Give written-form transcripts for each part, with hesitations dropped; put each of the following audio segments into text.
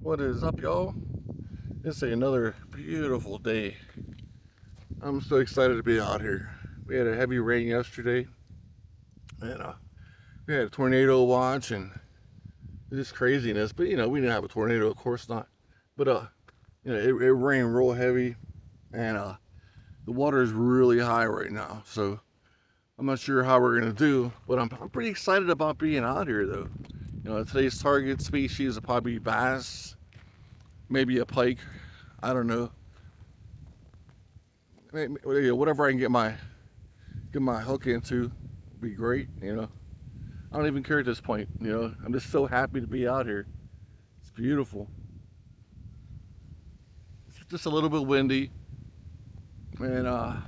What is up, y'all? It's another beautiful day. I'm so excited to be out here. We had a heavy rain yesterday, and we had a tornado watch and just craziness. But we didn't have a tornado, of course not. But it rained real heavy, and the water is really high right now. So I'm not sure how we're gonna do, but I'm pretty excited about being out here, though. Today's target species will probably be bass, maybe a pike. I don't know. Whatever I can get my hook into would be great. I don't even care at this point. I'm just so happy to be out here. It's beautiful. It's just a little bit windy, and I'm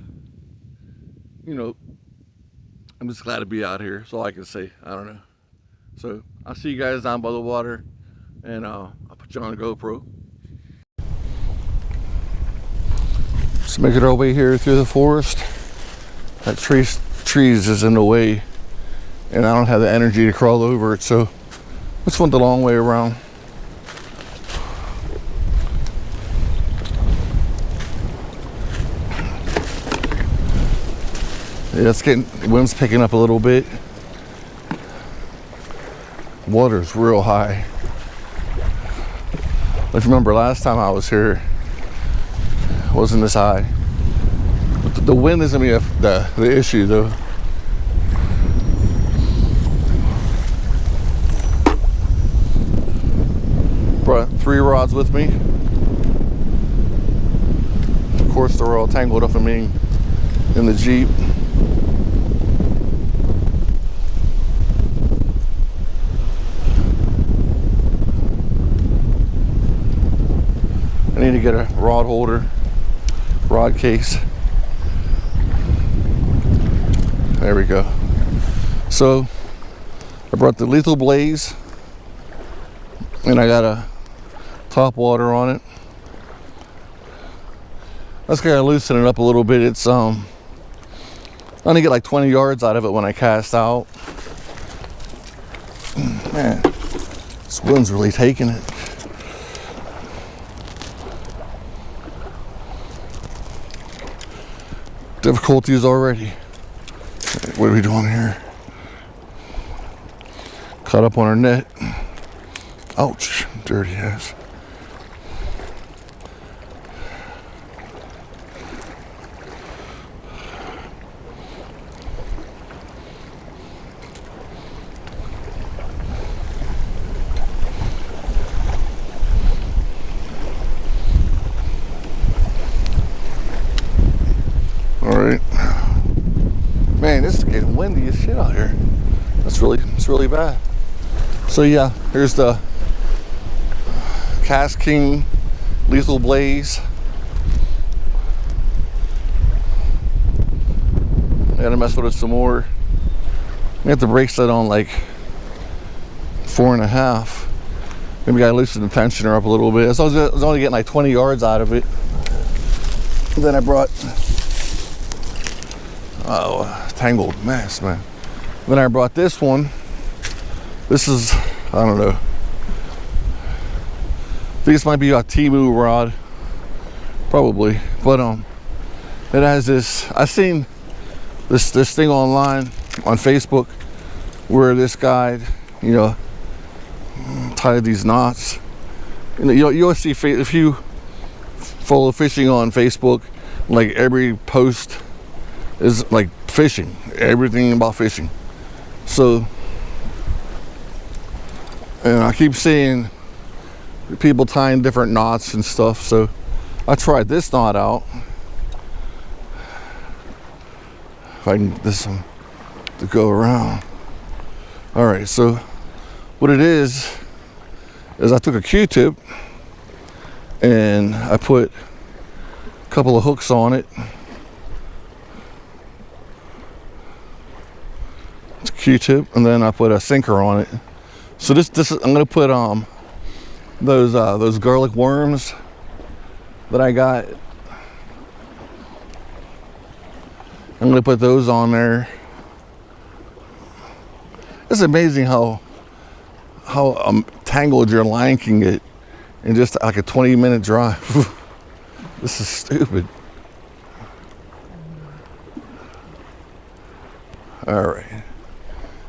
just glad to be out here. That's all I can say. I don't know. So I'll see you guys down by the water, and I'll put you on a GoPro. Just making our way here through the forest. That trees is in the way, and I don't have the energy to crawl over it, so let's went the long way around. Yeah, the wind's picking up a little bit. Water's real high. If you remember last time I was here, it wasn't this high. But the wind isn't gonna be the issue, though. Brought 3 rods with me. Of course, they're all tangled up in me in the Jeep. I need to get a rod holder, rod case. There we go. So I brought the Lethal Blaze, and I got a top water on it. I just gotta loosen it up a little bit. It's I only get like 20 yards out of it when I cast out. Man, this wind's really taking it. Difficulties already. What are we doing here? Caught up on our net. Ouch, dirty ass. Alright. Man, this is getting windy as shit out here. It's really bad. So yeah, here's the Cast King Lethal Blaze. I gotta mess with it some more. We have the brake set on like 4.5. Maybe I gotta loosen the tensioner up a little bit. I was only getting like 20 yards out of it. And then I brought tangled mess, man. Then I brought this one. This is, I don't know, I think this might be a Temu rod, probably. But it has this. I seen this thing online on Facebook where this guy, tied these knots. You'll see, if you follow fishing on Facebook, like every post is like fishing, everything about fishing. So, and I keep seeing people tying different knots and stuff. So I tried this knot out. If I can get this one to go around. All right, so what it is I took a Q-tip and I put a couple of hooks on it. It's a Q-tip, and then I put a sinker on it. So this is, I'm gonna put those garlic worms that I got. I'm gonna put those on there. It's amazing how tangled your line can get in just like a 20-minute drive. This is stupid. All right,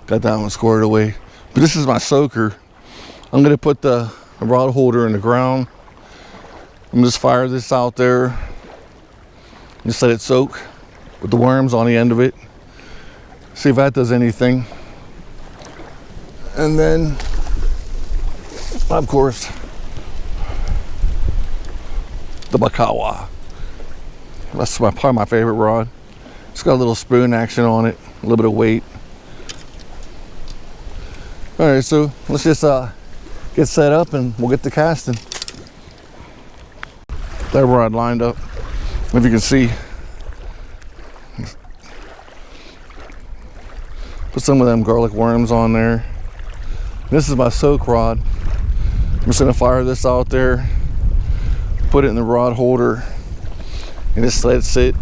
got that one squared away. But this is my soaker. I'm gonna put the rod holder in the ground. I'm just fire this out there. Just let it soak with the worms on the end of it. See if that does anything. And then, of course, the Bakawa. That's probably my favorite rod. It's got a little spoon action on it, a little bit of weight. All right, so let's just get set up and we'll get to casting. That rod lined up, if you can see. Put some of them garlic worms on there. This is my soak rod. I'm just gonna fire this out there, put it in the rod holder, and just let it sit.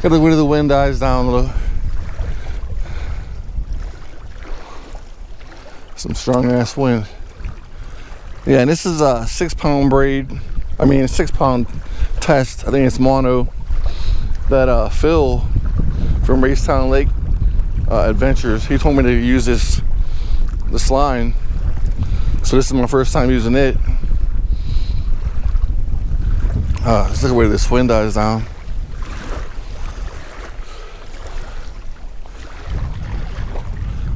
Gotta wait till the wind dies down a little. Some strong ass wind. Yeah, and this is a 6-pound braid. I mean, a 6-pound test. I think it's mono. That Phil from Racetown Lake Adventures, he told me to use this line. So this is my first time using it. Let's look at where this wind dies down.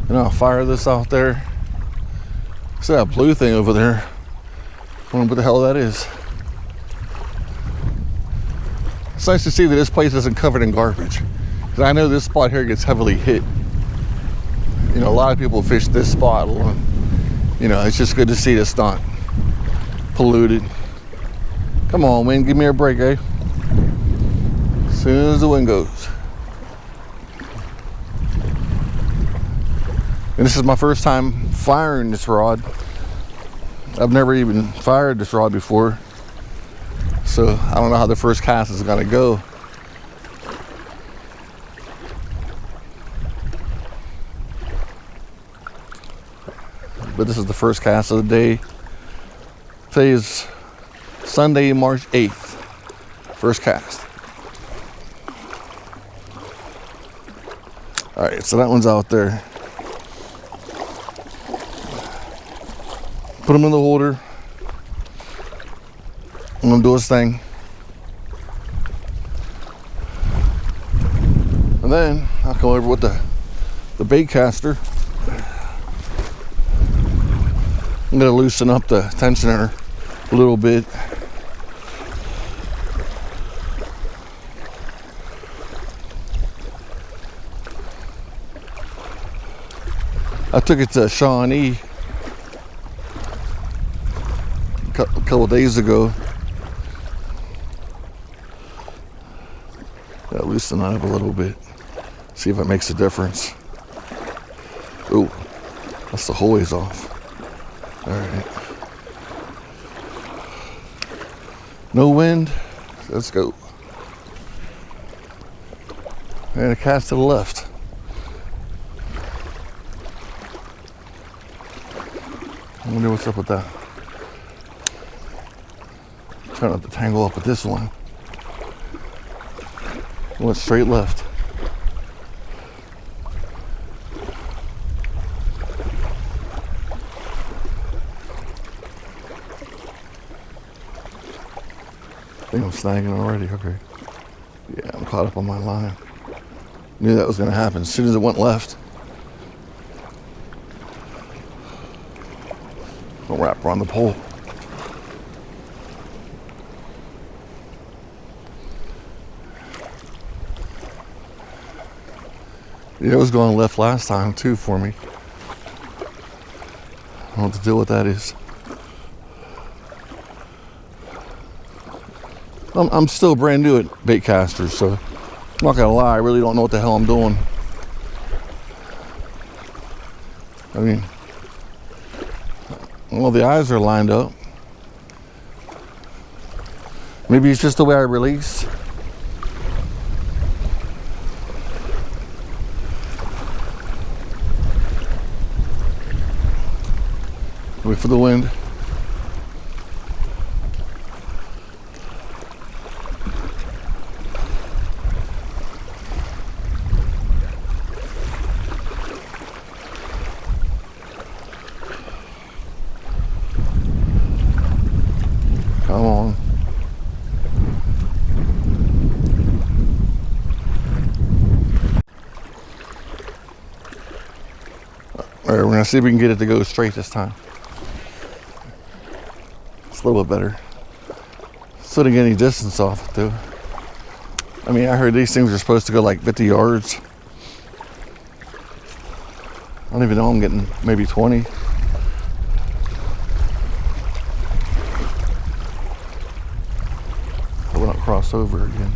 And I'll fire this out there. See that blue thing over there? I wonder what the hell that is. It's nice to see that this place isn't covered in garbage. Because I know this spot here gets heavily hit. You know, a lot of people fish this spot. You know, it's just good to see it's not polluted. Come on, wind, give me a break, eh? As soon as the wind goes. And this is my first time firing this rod. I've never even fired this rod before. So I don't know how the first cast is gonna go. But this is the first cast of the day. Today is Sunday, March 8th. First cast. All right, so that one's out there. Put him in the holder. I'm gonna do his thing. And then I'll come over with the bait caster. I'm gonna loosen up the tensioner a little bit. I took it to Shawnee a couple days ago. Gotta loosen that up a little bit. See if it makes a difference. Ooh, that's the hose off. All right. No wind. Let's go. And a cast to the left. I wonder what's up with that. Try not to tangle up with this one. Went straight left. I think I'm snagging already. Okay. Yeah, I'm caught up on my line. Knew that was going to happen as soon as it went left. I'll wrap around the pole. Yeah, it was going left last time too for me. I don't know what to deal with that is. I'm still brand new at bait casters, so I'm not gonna lie, I really don't know what the hell I'm doing. I mean, well, the eyes are lined up. Maybe it's just the way I release. Wait for the wind. see if we can get it to go straight this time. It's a little bit better. Still didn't get any distance off it though. I mean, I heard these things are supposed to go like 50 yards. I don't even know, I'm getting maybe 20. I will not cross over again.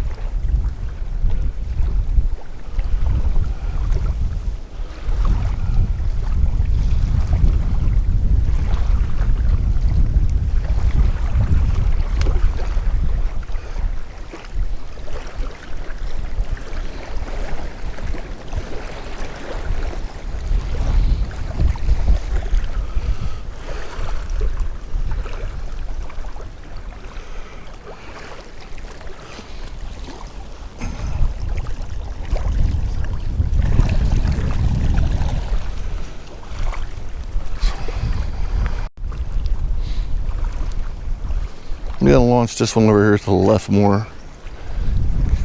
I'm gonna launch this one over here to the left more.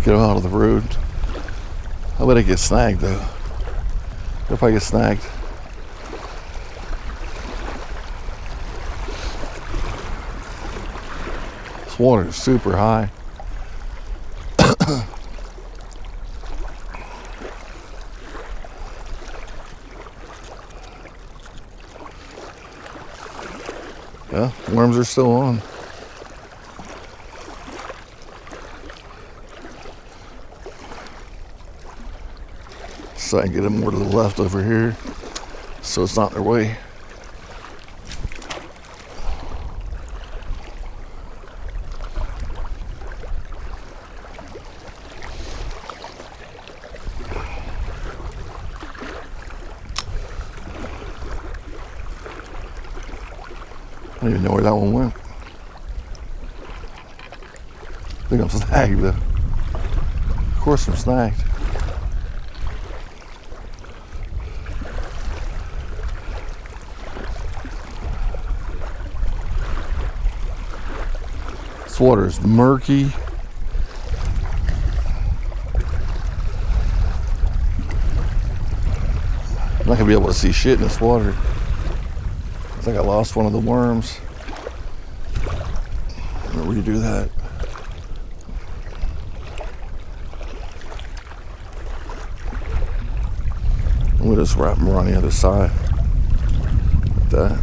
Get out of the road. I bet I get snagged though. If I get snagged. This water is super high. Yeah, worms are still on. So I can get them more to the left over here, so it's not in their way. I don't even know where that one went. I think I'm snagged though. Of course I'm snagged. This water is murky. I'm not gonna be able to see shit in this water. I think I lost one of the worms. I'm gonna redo that. I'm gonna just wrap them around the other side. Like that.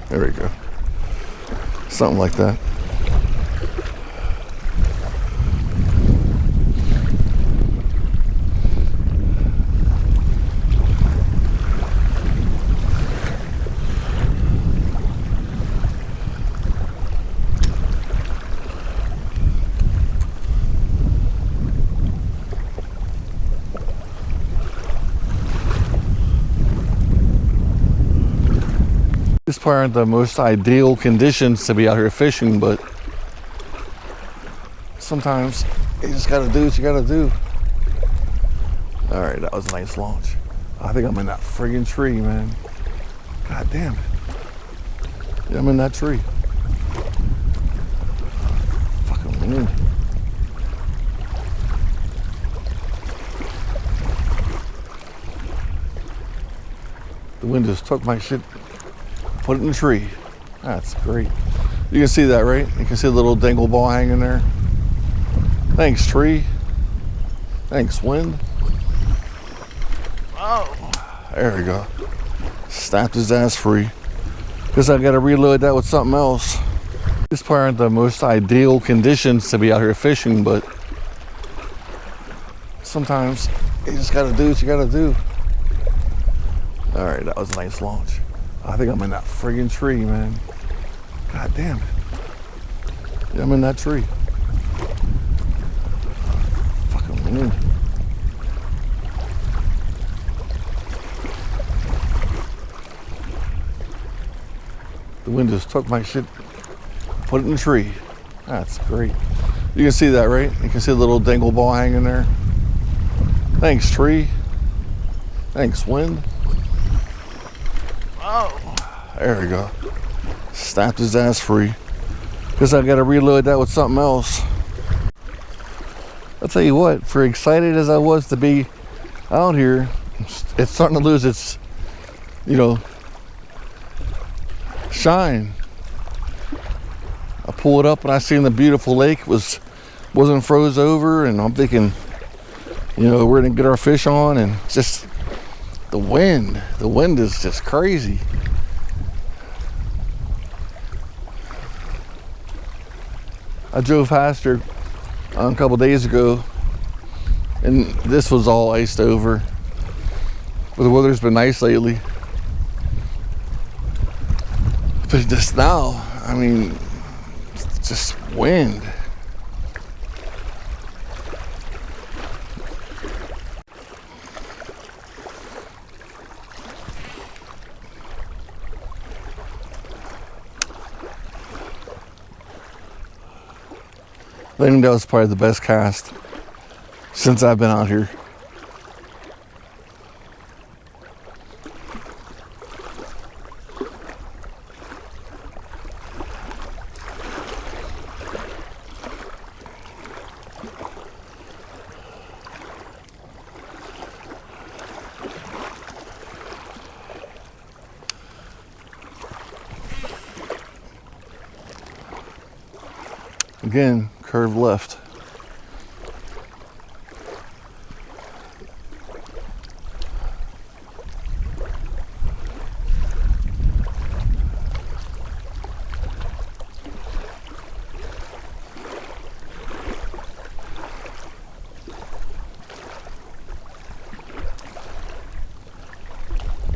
There we go. Something like that. These probably aren't the most ideal conditions to be out here fishing, but sometimes you just gotta do what you gotta do. All right, that was a nice launch. I think I'm in that friggin' tree, man. God damn it. Yeah, I'm in that tree. Fucking wind. The wind just took my shit. Put it in the tree. That's great. You can see that, right? You can see the little dangle ball hanging there. Thanks, tree. Thanks, wind. Oh, there we go. Snapped his ass free. Guess I gotta reload that with something else. These probably aren't the most ideal conditions to be out here fishing, but sometimes you just gotta do what you gotta do. All right, that was a nice launch. I think I'm in that friggin' tree, man. God damn it. Yeah, I'm in that tree. Fucking wind. The wind just took my shit, put it in the tree. That's great. You can see that, right? You can see the little dangle ball hanging there. Thanks, tree. Thanks, wind. Oh, there we go. Snapped his ass free. Guess I gotta reload that with something else. I'll tell you what, for excited as I was to be out here, it's starting to lose its, shine. I pull it up and I seen the beautiful lake wasn't froze over, and I'm thinking, we're gonna get our fish on, and just the wind is just crazy. I drove past her a couple days ago, and this was all iced over. But the weather's been nice lately. But just now, it's just wind. I think that was probably the best cast since I've been out here. Again, curve left.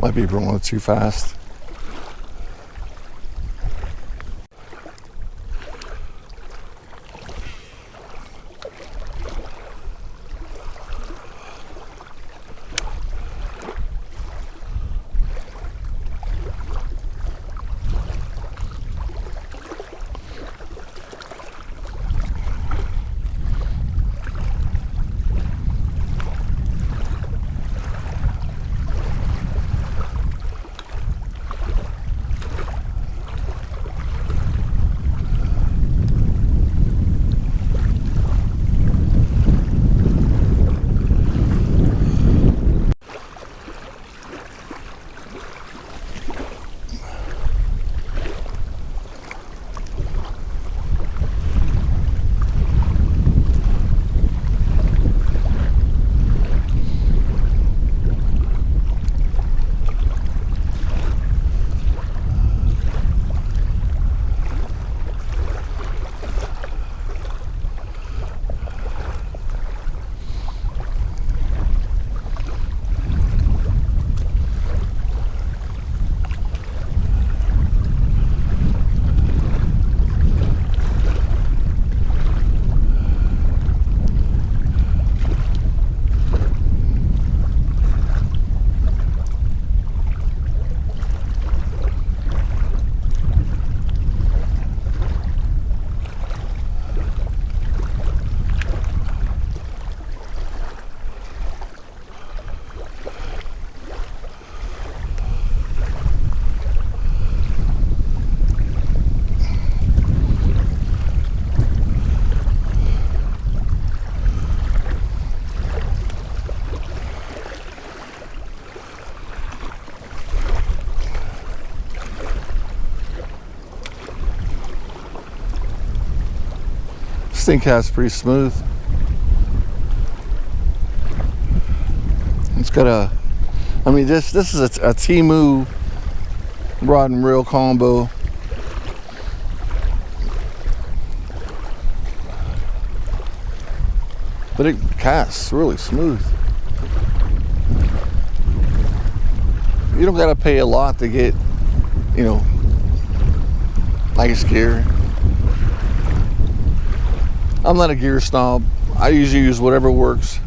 Might be rolling too fast. This thing casts pretty smooth. It's got a, this is a Timu rod and reel combo. But it casts really smooth. You don't gotta pay a lot to get, nice gear. I'm not a gear snob. I usually use whatever works.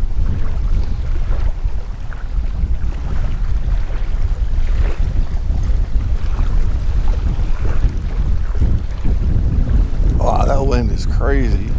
Wow, that wind is crazy.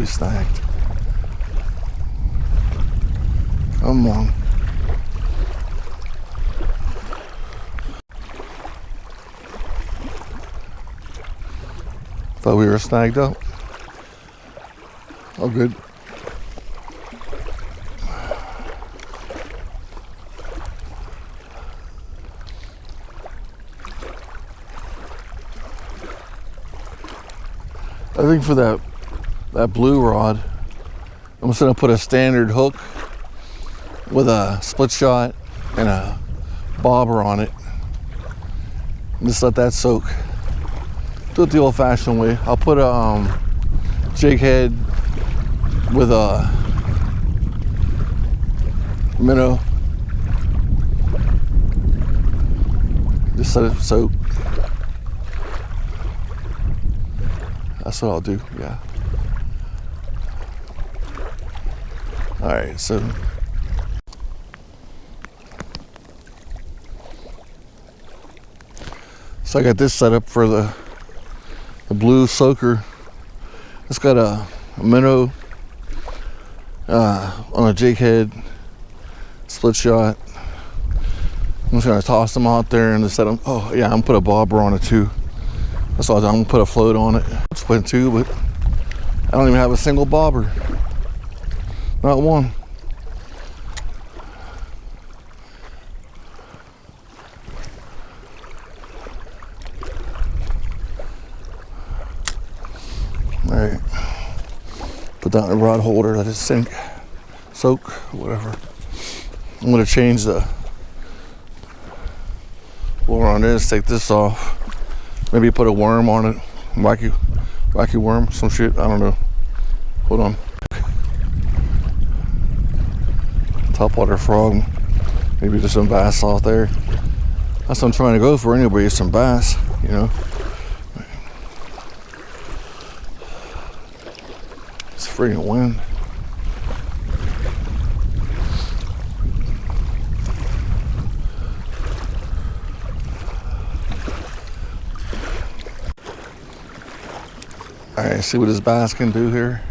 be snagged. Come on. Thought we were snagged up. Oh, good. I think for that blue rod, I'm just gonna put a standard hook with a split shot and a bobber on it. And just let that soak. Do it the old-fashioned way. I'll put a jig head with a minnow. Just let it soak. That's what I'll do, yeah. All right, so I got this set up for the blue soaker. It's got a minnow on a jig head, split shot. I'm just gonna toss them out there and just set them. Oh yeah, I'm gonna put a bobber on it too. That's all I'm gonna put a float on it. It's went too, but I don't even have a single bobber. Not one. All right. Put that in a rod holder, let it sink, soak, whatever. I'm gonna change the lure on this, take this off. Maybe put a worm on it, wacky worm, some shit, I don't know. Hold on. Topwater frog, maybe just some bass out there. That's what I'm trying to go for anyway, some bass, you know. It's freaking wind. All right, see what this bass can do here.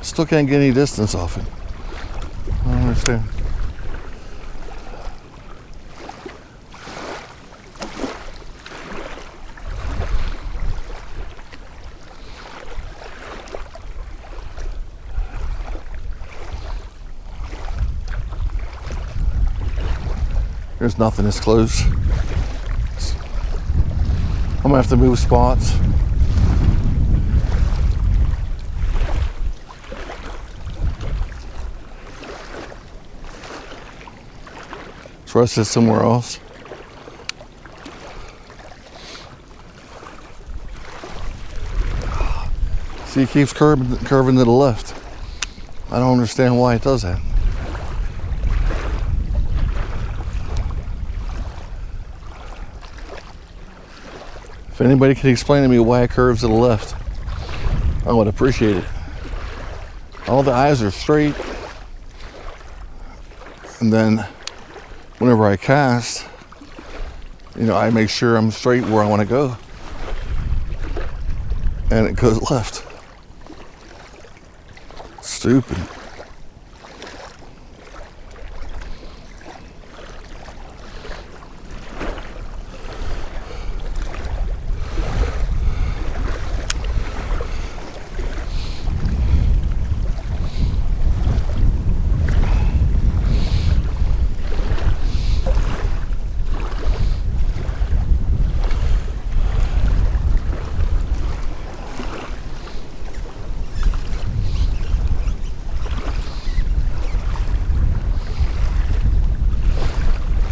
Still can't get any distance off it. I don't understand. There's nothing this close. I'm gonna have to move spots. Trust it somewhere else. See, it keeps curving to the left. I don't understand why it does that. If anybody can explain to me why it curves to the left, I would appreciate it. All the eyes are straight, and then whenever I cast, you know, I make sure I'm straight where I want to go, and it goes left. Stupid.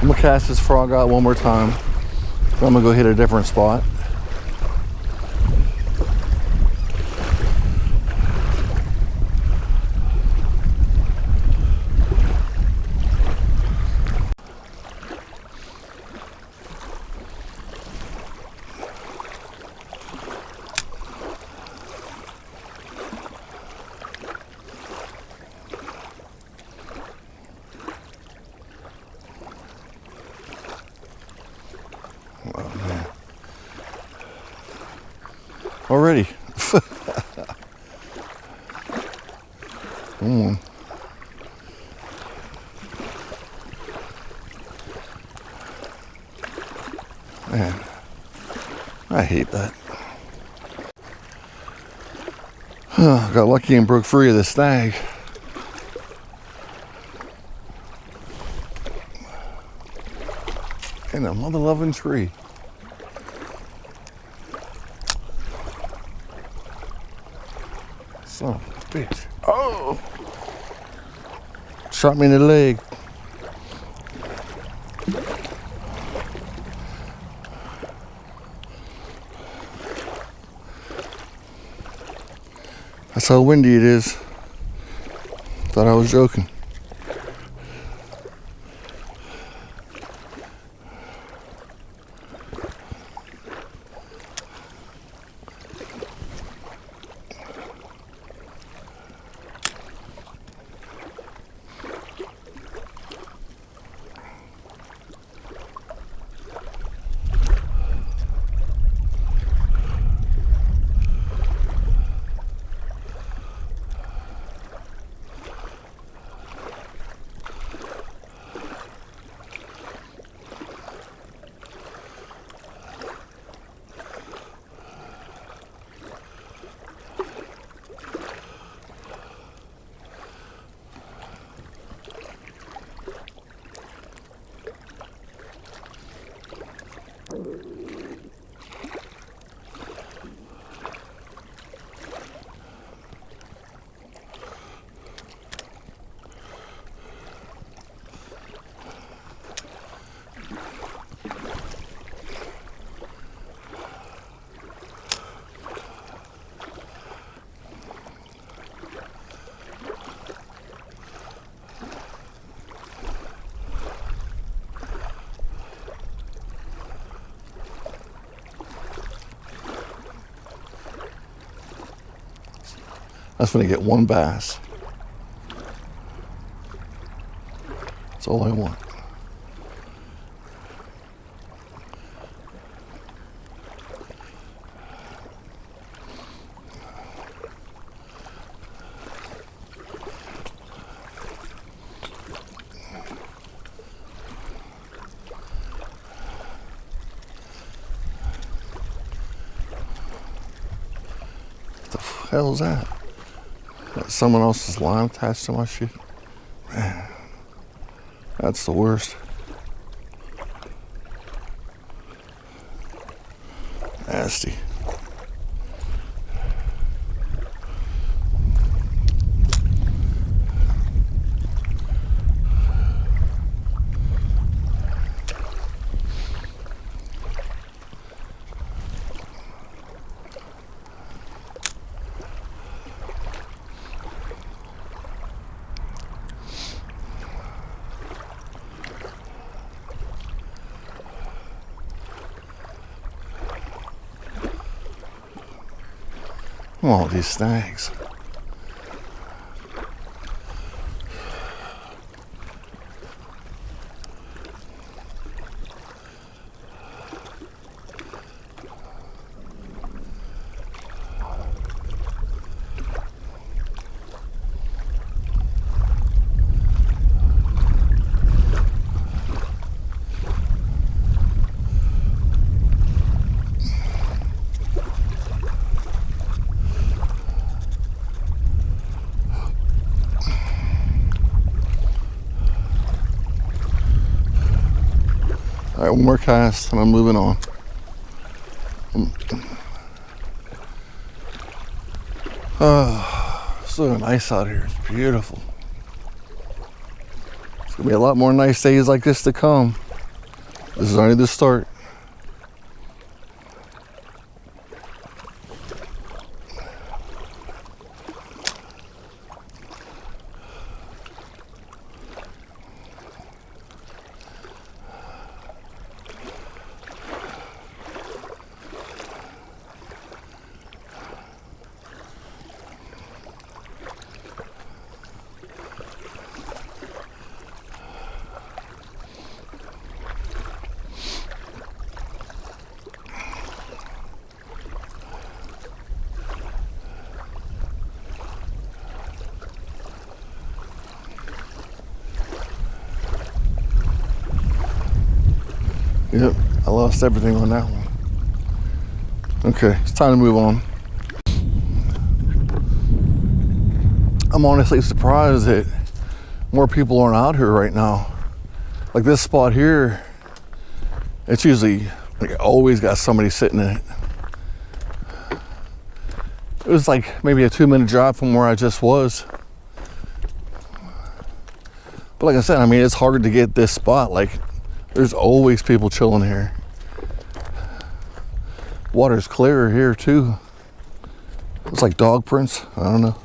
I'm gonna cast this frog out one more time. Then I'm gonna go hit a different spot. Oh man, already. Come on. Man, I hate that. Got lucky and broke free of the snag. In a mother-loving tree. Son of a bitch. Oh! Shot me in the leg. That's how windy it is. Thought I was joking. I was gonna get one bass. That's all I want. What the hell is that? Got someone else's line attached to my shit. Man, that's the worst. Nasty. Oh, these snags. All right, one more cast and I'm moving on. Oh, so nice out here. It's beautiful. It's gonna be a lot more nice days like this to come. This is only the start. Yep, I lost everything on that one. Okay, it's time to move on. I'm honestly surprised that more people aren't out here right now. Like this spot here, it's usually, like, always got somebody sitting in it. It was like maybe a 2-minute drive from where I just was. But like I said, I mean, it's hard to get this spot. Like, there's always people chilling here. Water's clearer here too. It's like dog prints. I don't know.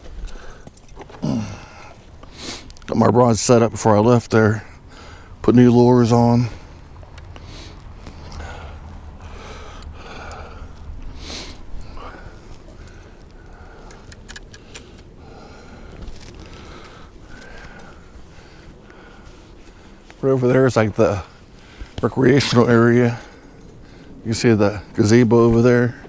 Got my rod set up before I left there. Put new lures on. Right over there is like the recreational area. You see the gazebo over there.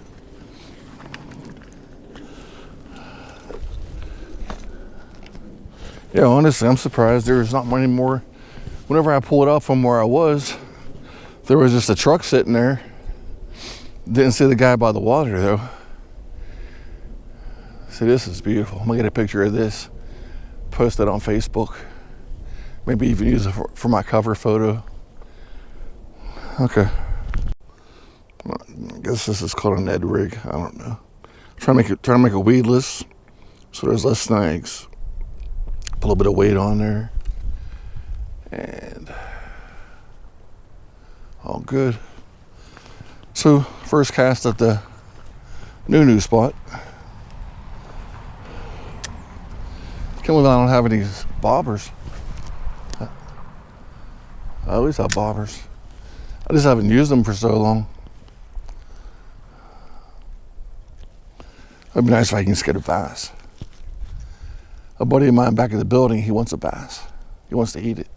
Yeah, honestly, I'm surprised there's not many more. Whenever I pulled up from where I was, there was just a truck sitting there. Didn't see the guy by the water though. See, this is beautiful. I'm gonna get a picture of this, post it on Facebook. Maybe even use it for my cover photo. Okay. I guess this is called a Ned rig. I don't know. Trying to make it weedless, so there's less snags. Put a little bit of weight on there, and all good. So first cast at the new spot. Can't believe I don't have any bobbers. I always have bobbers. I just haven't used them for so long. It'd be nice if I can just get a bass. A buddy of mine back in the building, he wants a bass. He wants to eat it.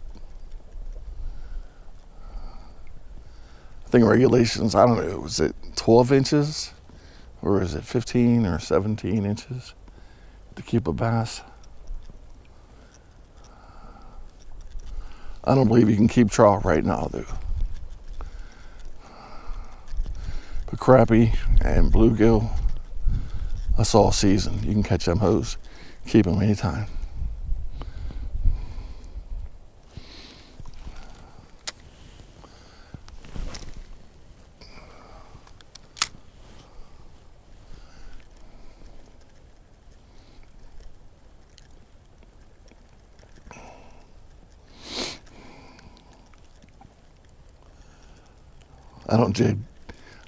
I think regulations, I don't know, was it 12 inches? Or is it 15 or 17 inches to keep a bass? I don't believe you can keep trout right now, though. But crappie and bluegill, that's all season. You can catch them hoes, keep them anytime. I don't jig.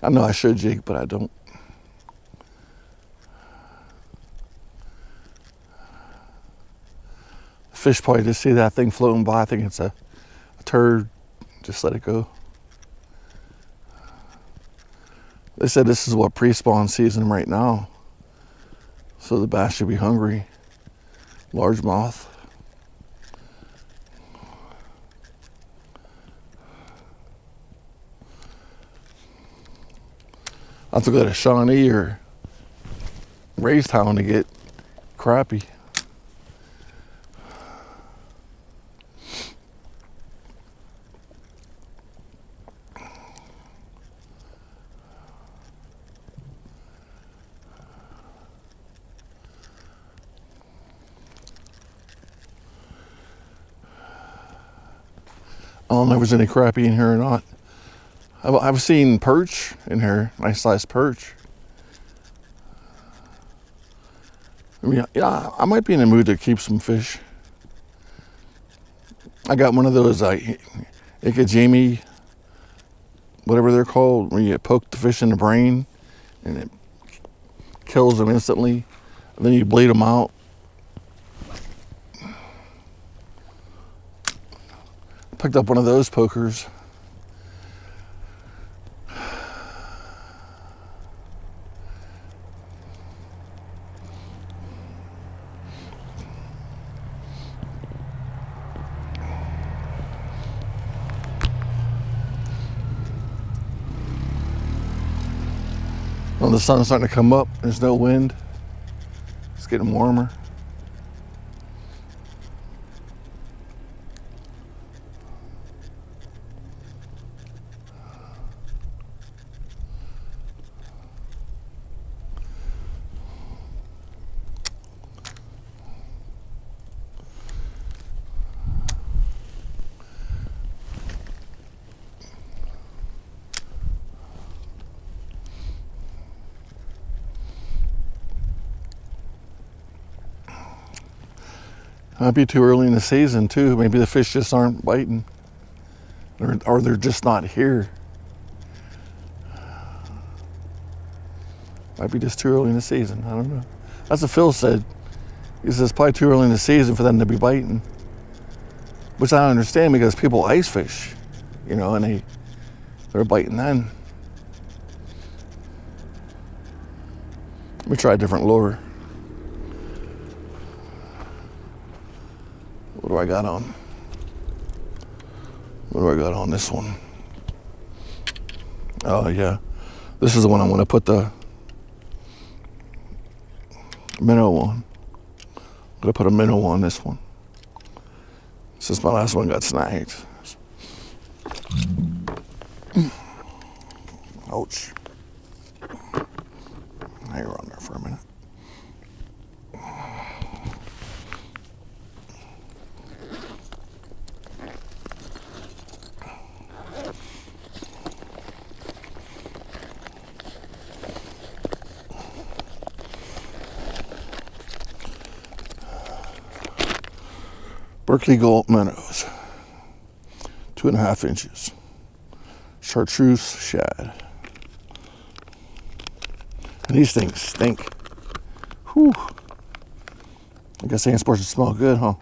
I know I should jig, but I don't. Fish probably just see that thing floating by. I think it's a turd. Just let it go. They said this is what pre-spawn season right now. So the bass should be hungry. Largemouth. I have to go to Shawnee or Raystown to get crappie. I don't know if there's any crappie in here or not. I've seen perch in here, nice sized perch. I mean, yeah, I might be in the mood to keep some fish. I got one of those ikejime, whatever they're called, where you poke the fish in the brain and it kills them instantly, and then you bleed them out. Picked up one of those pokers. Well, the sun's starting to come up. There's no wind. It's getting warmer. Might be too early in the season too. Maybe the fish just aren't biting, or they're just not here. Might be just too early in the season. I don't know. That's what Phil said. He says it's probably too early in the season for them to be biting, which I understand because people ice fish, you know, and they're biting then. Let me try a different lure. What do I got on? What do I got on this one? Oh yeah, this is the one I want to put the minnow on. I'm gonna put a minnow on this one since my last one got snagged. Ouch. Hang on there for a minute. Berkeley Gold minnows, 2.5 inches. Chartreuse shad. And these things stink. Whew. I guess ain't supposed to smell good, huh?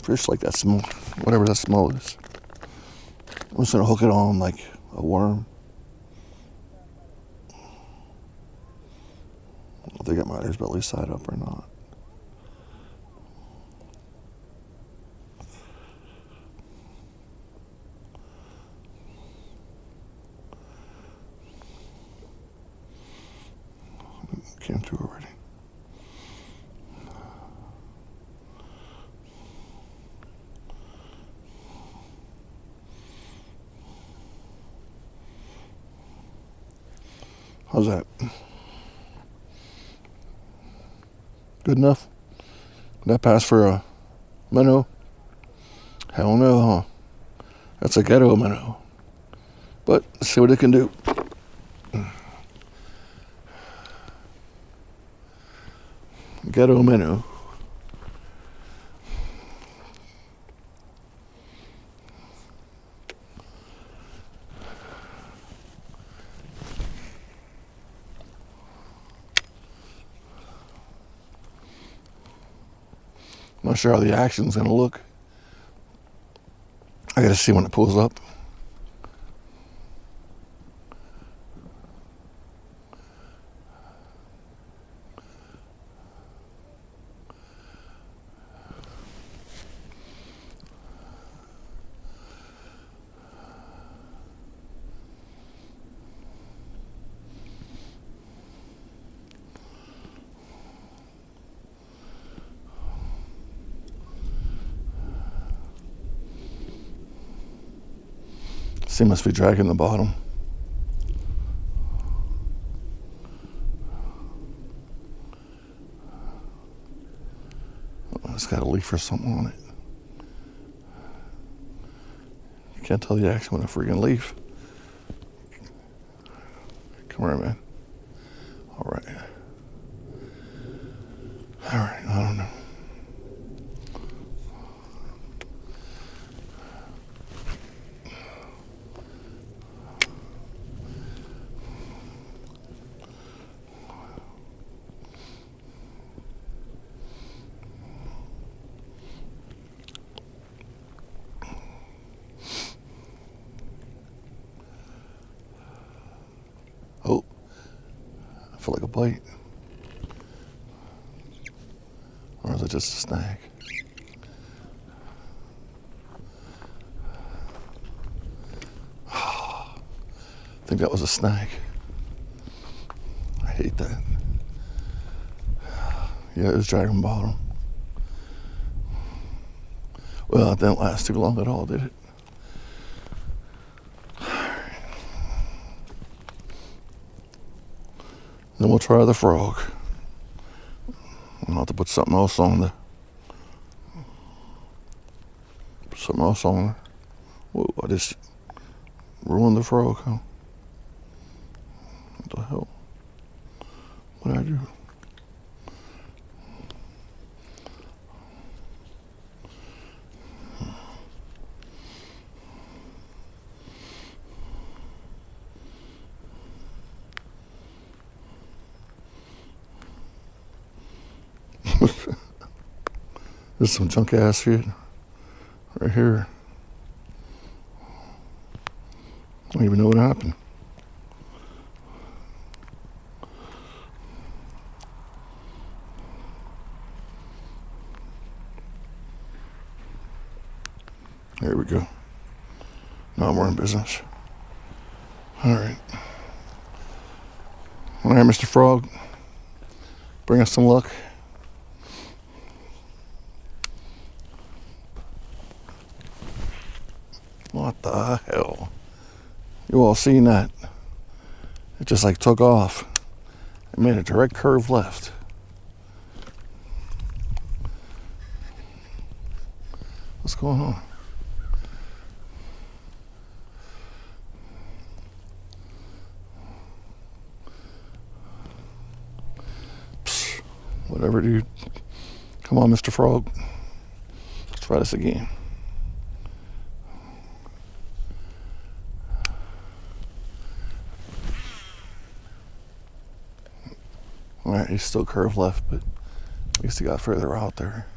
Fish like that smell, whatever that smell is. I'm just gonna hook it on like a worm. I don't think it matters belly side up or not. Came through already. How's that? Good enough? Would that pass for a minnow? Hell no, huh? That's a ghetto minnow. But let's see what it can do. Ghetto minnow. I'm not sure how the action's gonna look. I gotta see when it pulls up. He must be dragging the bottom. Oh, it's got a leaf or something on it. You can't tell the action with a freaking leaf. Come here, man. All right. All right, I don't know. Oh, I feel like a bite. Or is it just a snag? I think that was a snag. I hate that. Yeah, it was dragging bottom. Well, it didn't last too long at all, did it? Then we'll try the frog. I'll have to put something else on there. Put something else on there. Whoa, I just ruined the frog, huh? What the hell? What did I do? This is some junk ass shit right here. I don't even know what happened. There we go. Now we're in business. All right. All right, Mr. Frog. Bring us some luck. What the hell? You all seen that? It just like took off. It made a direct curve left. What's going on? Psst, whatever, dude. Come on, Mr. Frog. Let's try this again. Alright, he's still curved left, but at least he got further out there.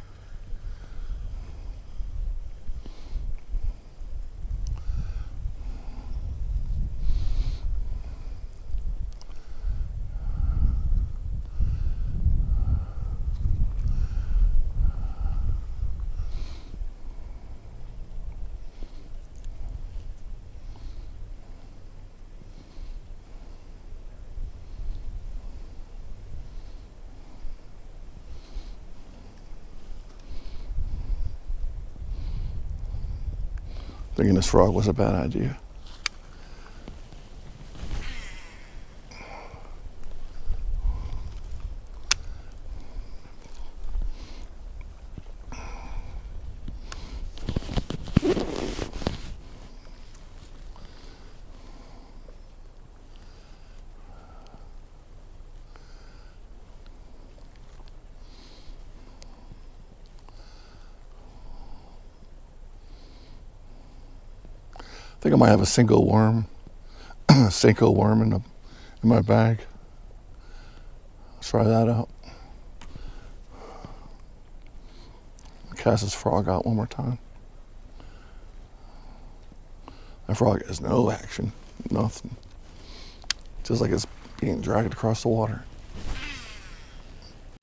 Thinking this frog was a bad idea. I think I might have a single worm, Senko worm in my bag. Let's try that out. Cast this frog out one more time. That frog has no action, nothing. Just like it's being dragged across the water.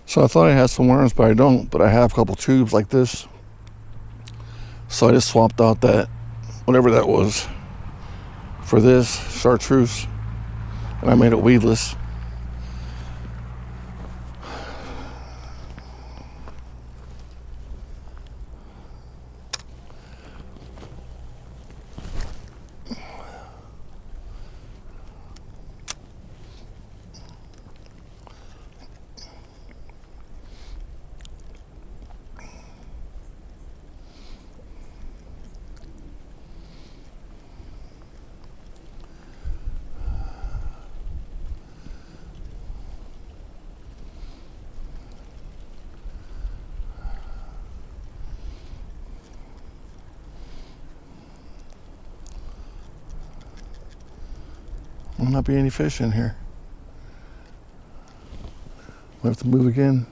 So I thought I had some worms, but I don't. But I have a couple tubes like this. So I just swapped out that, whatever that was, for this chartreuse, and I made it weedless. Will not be any fish in here. We'll have to move again.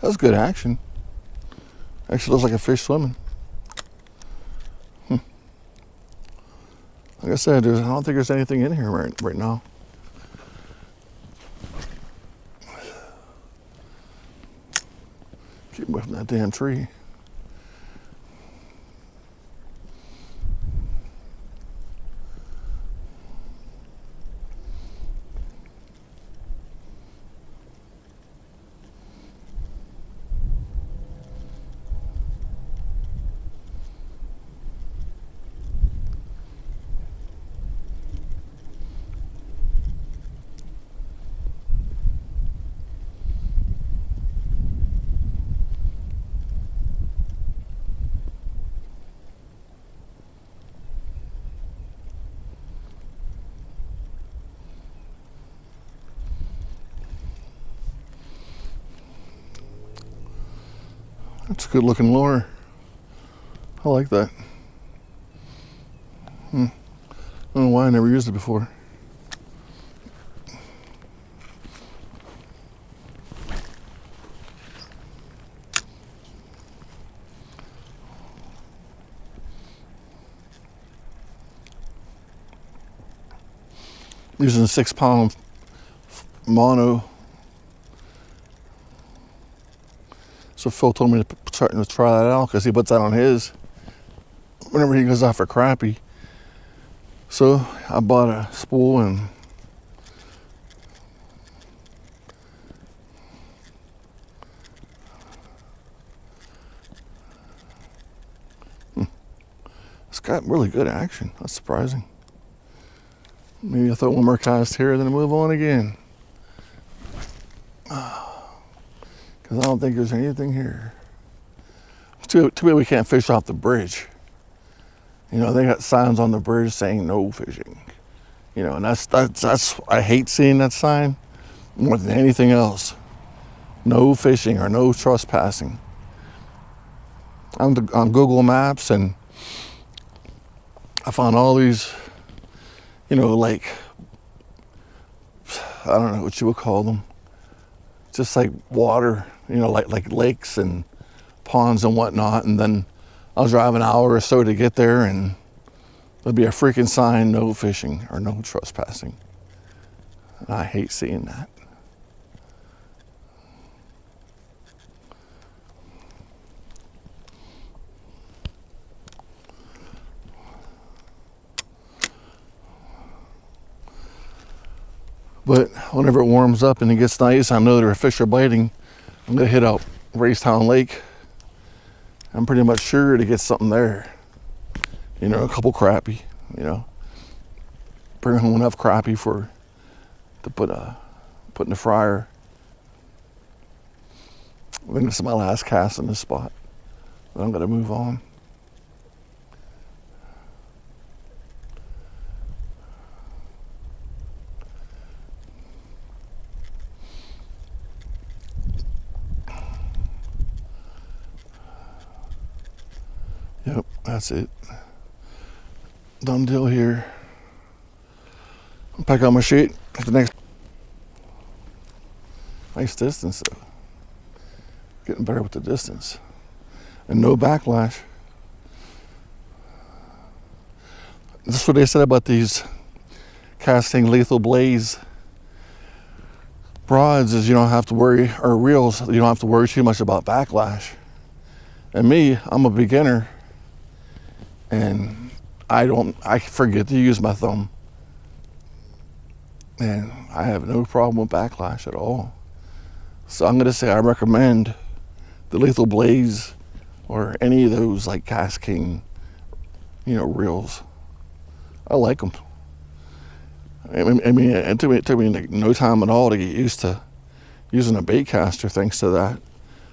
That was good action. Actually looks like a fish swimming. Like I said, I don't think there's anything in here right now. Keep away from that damn tree. That's a good looking lure. I like that. I don't know why I never used it before. Using a 6-pound mono. So Phil told me to starting to try that out because he puts that on his whenever he goes out for crappie. So I bought a spool and it's got really good action. That's surprising. Maybe I'll throw one more cast here and then move on again. Because I don't think there's anything here. Too bad we can't fish off the bridge. You know, they got signs on the bridge saying no fishing. You know, and that's I hate seeing that sign more than anything else. No fishing or no trespassing. I'm on Google Maps and I found all these, you know, like, I don't know what you would call them. Just like water, you know, like lakes and ponds and whatnot. And then I'll drive an hour or so to get there and there'll be a freaking sign, no fishing or no trespassing. And I hate seeing that. But whenever it warms up and it gets nice, I know there are fish are biting. I'm gonna hit out Racetown Lake. I'm pretty much sure to get something there. You know, a couple crappie, you know. Bring home enough crappie to put in the fryer. I think this is my last cast in this spot. Then I'm gonna move on. Yep, that's it. Done deal here. I'll pack out my sheet at the next. Nice distance though. Getting better with the distance. And no backlash. That's what they said about these casting lethal blaze rods is you don't have to worry, or reels, you don't have to worry too much about backlash. And me, I'm a beginner. And I forget to use my thumb. And I have no problem with backlash at all. So I'm gonna say I recommend the Lethal Blaze or any of those like Cast King, you know, reels. I like them. I mean, it took me like no time at all to get used to using a bait caster thanks to that.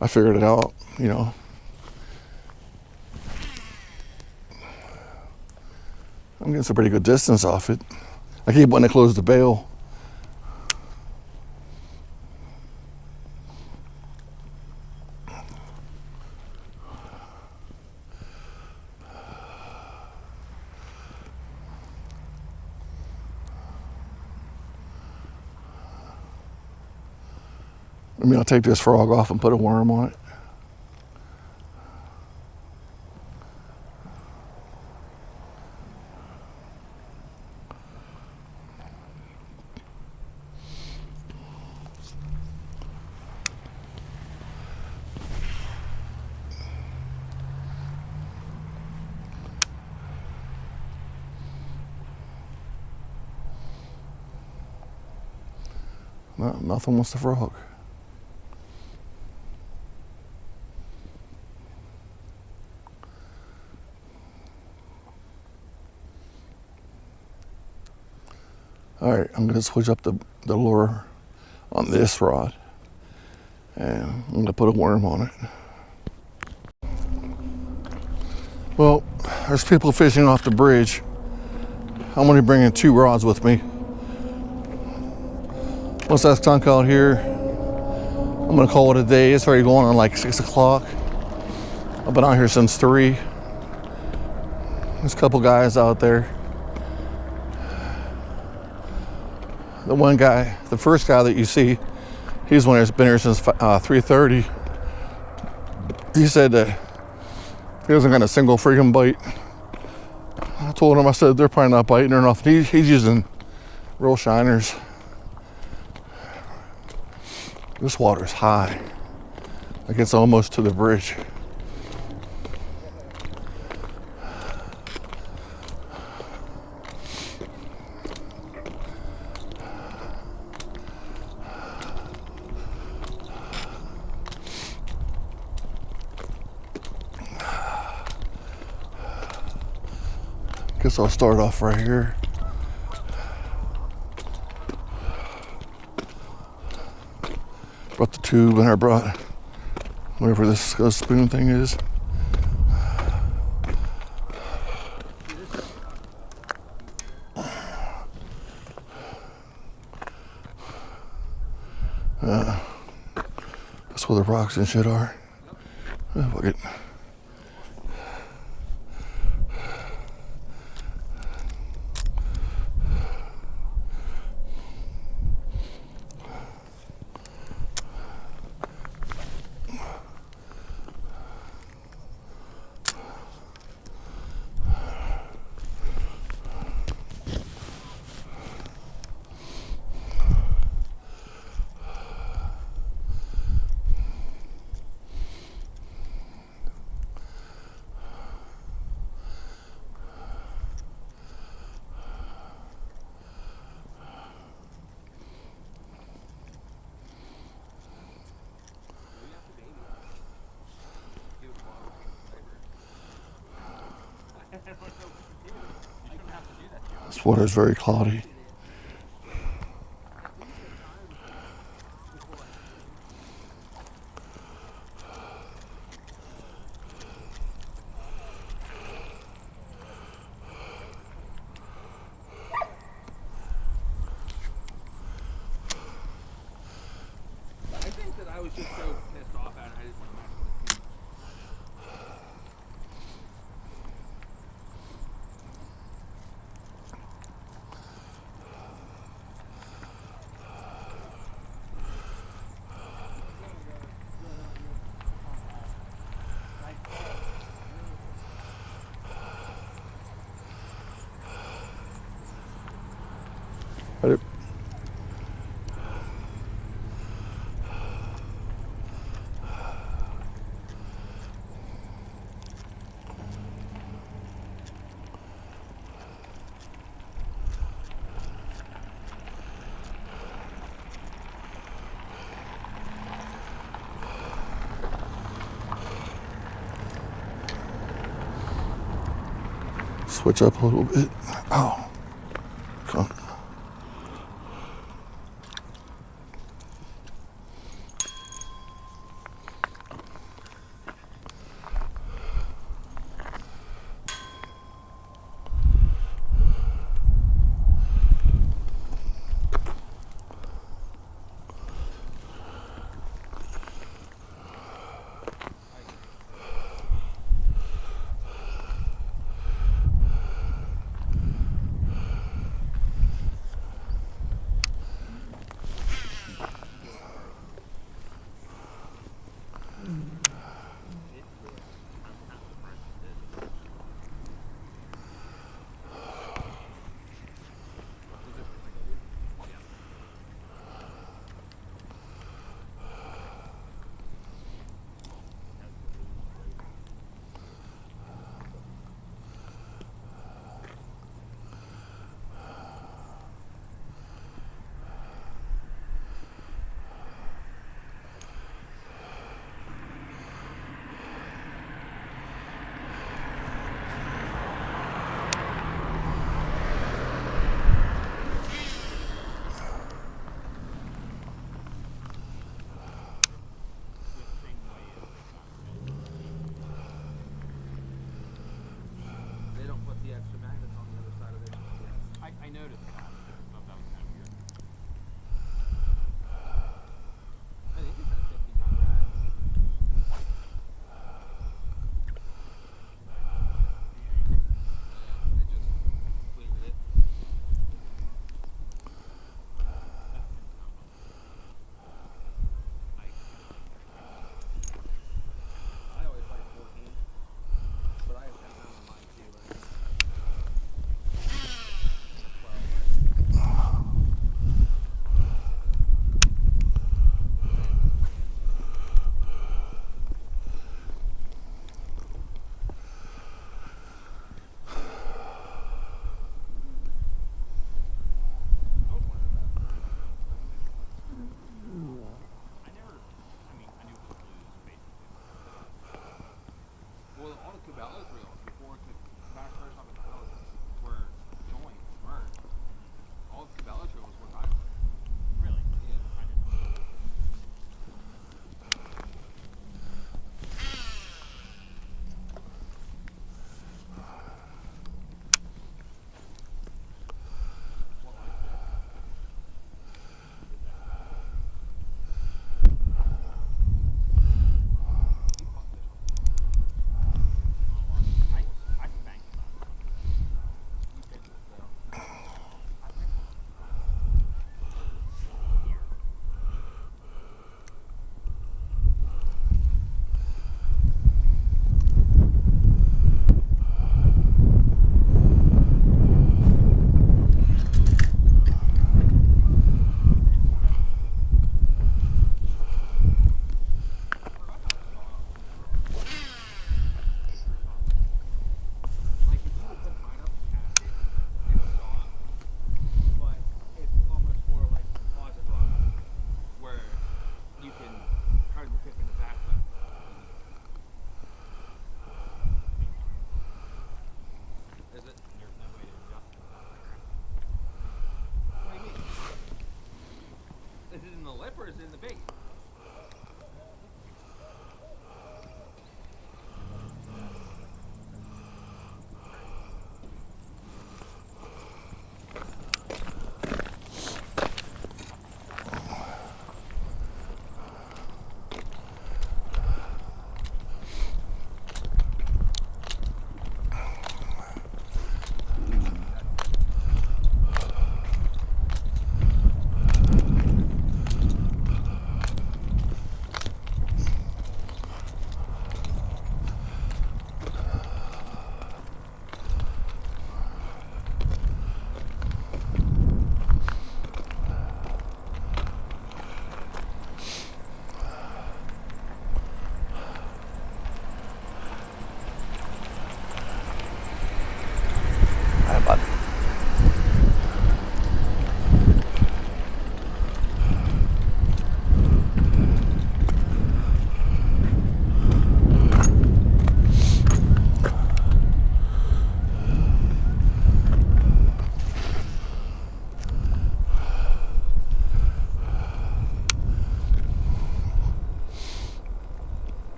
I figured it out, you know. I'm getting some pretty good distance off it. I keep wanting to close the bail. I mean, I'll take this frog off and put a worm on it. No, nothing wants the frog. All right, I'm gonna switch up the lure on this rod and I'm gonna put a worm on it. Well, there's people fishing off the bridge. I'm gonna be bringing 2 rods with me. Once that's sunk out here, I'm gonna call it a day. It's already going on like 6 o'clock. I've been out here since 3. There's a couple guys out there. The one guy, the first guy that you see, he's one that's been here since 3:30. He said that he hasn't got a single freaking bite. I told him, I said, they're probably not biting or nothing. He's using real shiners. This water's high. Like it's almost to the bridge. Guess I'll start off right here. Brought the tube and I brought whatever this spoon thing is. That's where the rocks and shit are. Fuck it. This water is very cloudy. I think that I was just so pissed off at it, I just want to mess with it. Right. Switch up a little bit. Oh, come on.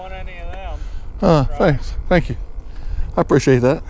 want any of them. Thanks. Thank you. I appreciate that.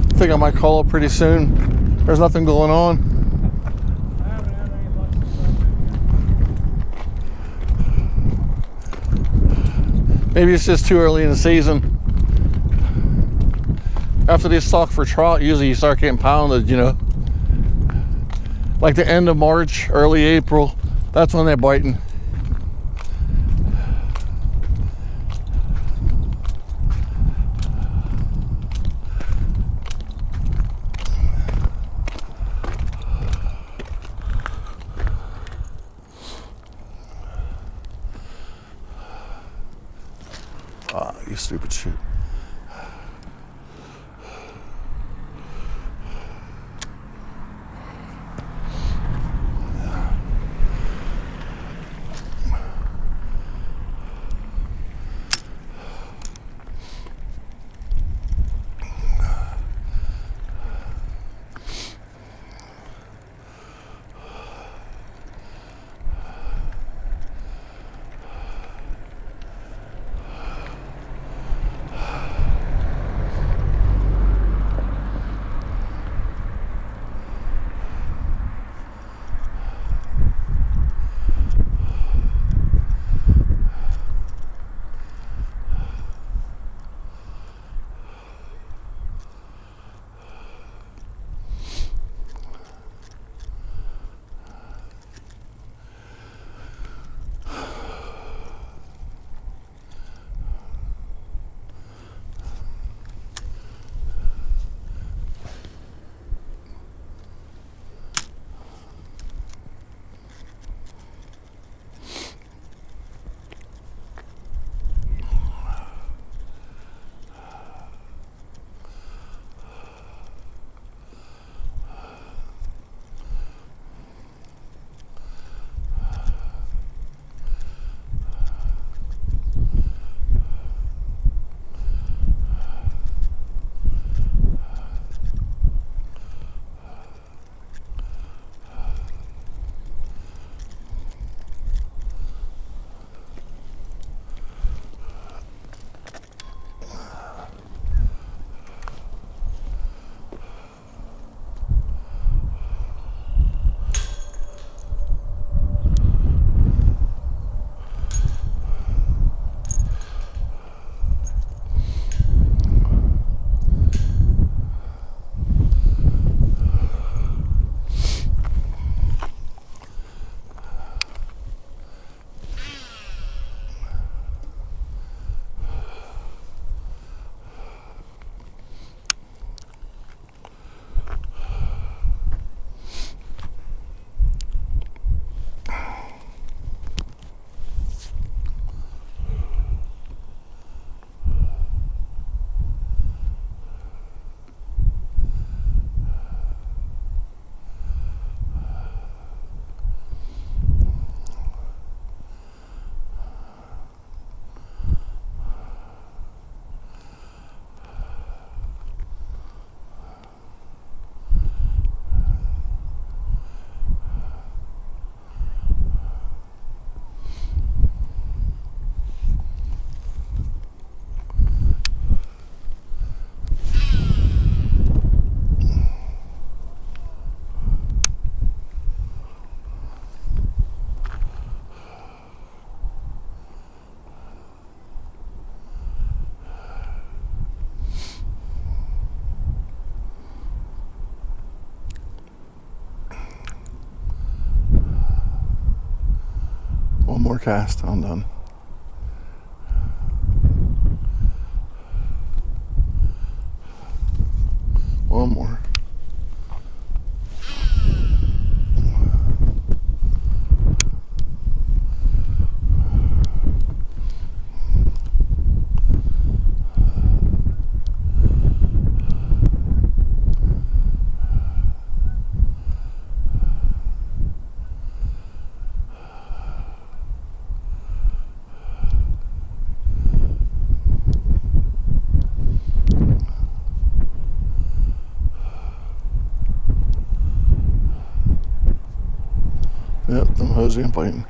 I think I might call it pretty soon. There's nothing going on. I haven't had any luck with Maybe it's just too early in the season. After they stock for trout, usually you start getting pounded, you know. Like the end of March, early April, that's when they're biting. Ah, you stupid shit. more cast. I'm done. One more. Yep, I'm hosing and biting.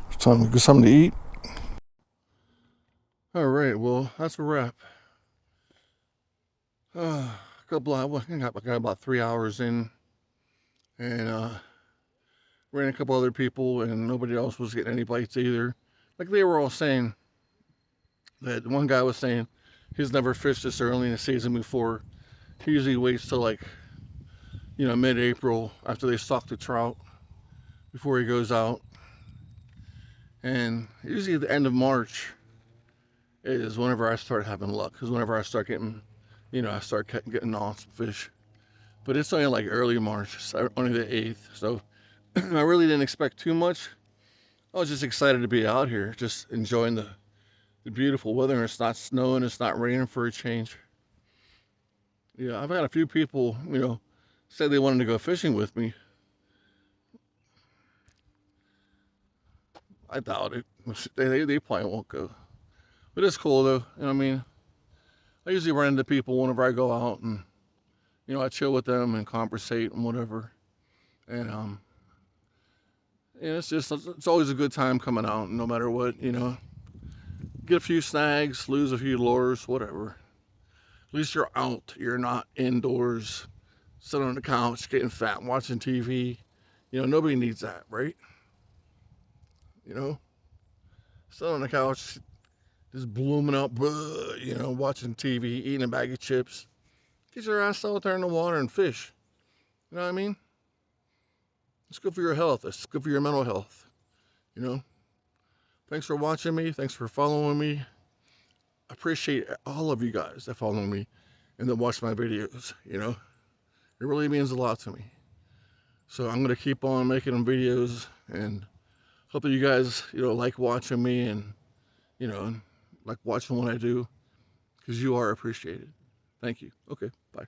It's time to get something to eat. All right, well, that's a wrap. A couple of, I got about 3 hours in, and ran a couple other people, and nobody else was getting any bites either. Like they were all saying that one guy was saying he's never fished this early in the season before. He usually waits till like, mid-April after they stock the trout before he goes out. And usually at the end of March is whenever I start having luck, because whenever I start getting, I start getting awesome fish. But it's only like early March, so only the 8th. So I really didn't expect too much. I was just excited to be out here, just enjoying the beautiful weather. It's not snowing, it's not raining for a change. Yeah, I've had a few people, say they wanted to go fishing with me. I doubt it. They probably won't go. But it's cool though. I usually run into people whenever I go out, and I chill with them and conversate and whatever. And it's always a good time coming out, no matter what. Get a few snags, lose a few lures, whatever. At least you're out. You're not indoors, sitting on the couch, getting fat, watching TV. Nobody needs that, right? You know, sitting on the couch, just blooming up, watching TV, eating a bag of chips. Get your ass out there in the water and fish. You know what I mean? It's good for your health. It's good for your mental health. You know? Thanks for watching me. Thanks for following me. I appreciate all of you guys that follow me and that watch my videos. It really means a lot to me. So I'm going to keep on making them videos, and hope that you guys, like watching me, and, like watching what I do, because you are appreciated. Thank you. Okay, bye.